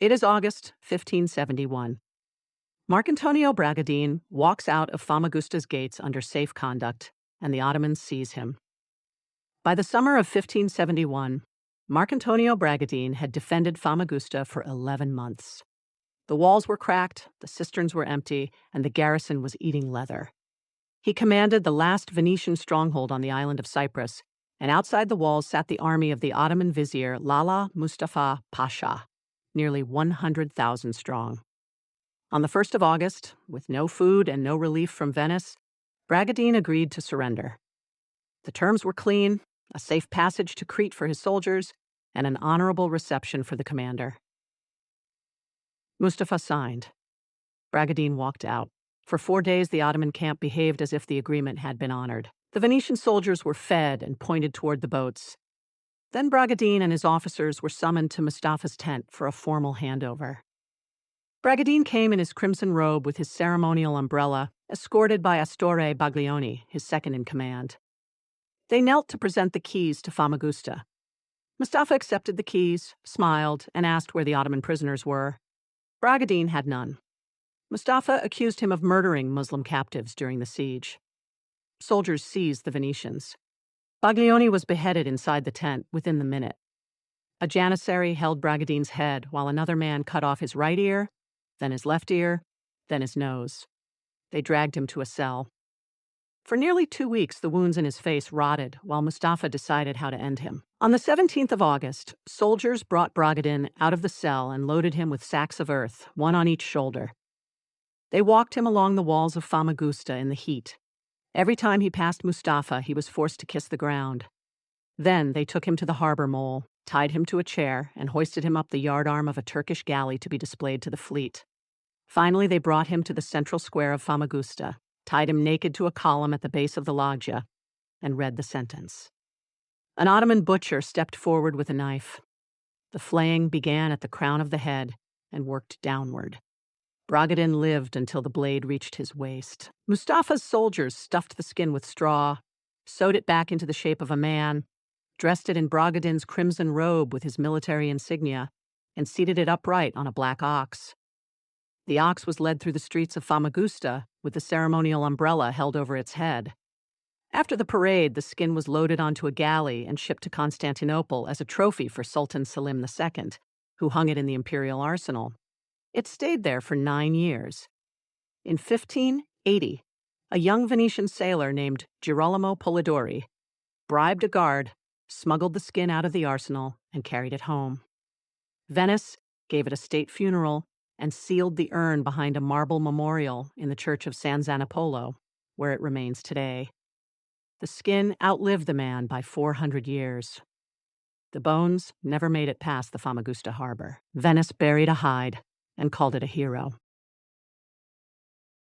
It is August 1571. Marcantonio Bragadin walks out of Famagusta's gates under safe conduct, and the Ottomans seize him. By the summer of 1571, Marcantonio Bragadin had defended Famagusta for 11 months. The walls were cracked, the cisterns were empty, and the garrison was eating leather. He commanded the last Venetian stronghold on the island of Cyprus, and outside the walls sat the army of the Ottoman vizier Lala Mustafa Pasha, nearly 100,000 strong. On the 1st of August, with no food and no relief from Venice, Bragadin agreed to surrender. The terms were clean: a safe passage to Crete for his soldiers, and an honorable reception for the commander. Mustafa signed. Bragadin walked out. For 4 days, the Ottoman camp behaved as if the agreement had been honored. The Venetian soldiers were fed and pointed toward the boats. Then Bragadin and his officers were summoned to Mustafa's tent for a formal handover. Bragadin came in his crimson robe with his ceremonial umbrella, escorted by Astore Baglioni, his second in command. They knelt to present the keys to Famagusta. Mustafa accepted the keys, smiled, and asked where the Ottoman prisoners were. Bragadin had none. Mustafa accused him of murdering Muslim captives during the siege. Soldiers seized the Venetians. Baglioni was beheaded inside the tent within the minute. A janissary held Bragadin's head while another man cut off his right ear, then his left ear, then his nose. They dragged him to a cell. For nearly 2 weeks, the wounds in his face rotted while Mustafa decided how to end him. On the 17th of August, soldiers brought Bragadin out of the cell and loaded him with sacks of earth, one on each shoulder. They walked him along the walls of Famagusta in the heat. Every time he passed Mustafa, he was forced to kiss the ground. Then they took him to the harbor mole, tied him to a chair, and hoisted him up the yardarm of a Turkish galley to be displayed to the fleet. Finally, they brought him to the central square of Famagusta, tied him naked to a column at the base of the loggia, and read the sentence. An Ottoman butcher stepped forward with a knife. The flaying began at the crown of the head and worked downward. Bragadin lived until the blade reached his waist. Mustafa's soldiers stuffed the skin with straw, sewed it back into the shape of a man, dressed it in Bragadin's crimson robe with his military insignia, and seated it upright on a black ox. The ox was led through the streets of Famagusta with the ceremonial umbrella held over its head. After the parade, the skin was loaded onto a galley and shipped to Constantinople as a trophy for Sultan Selim II, who hung it in the imperial arsenal. It stayed there for 9 years. In 1580, a young Venetian sailor named Girolamo Polidori bribed a guard, smuggled the skin out of the arsenal, and carried it home. Venice gave it a state funeral and sealed the urn behind a marble memorial in the church of San Zanapolo, where it remains today. The skin outlived the man by 400 years. The bones never made it past the Famagusta harbor. Venice buried a hide and called it a hero.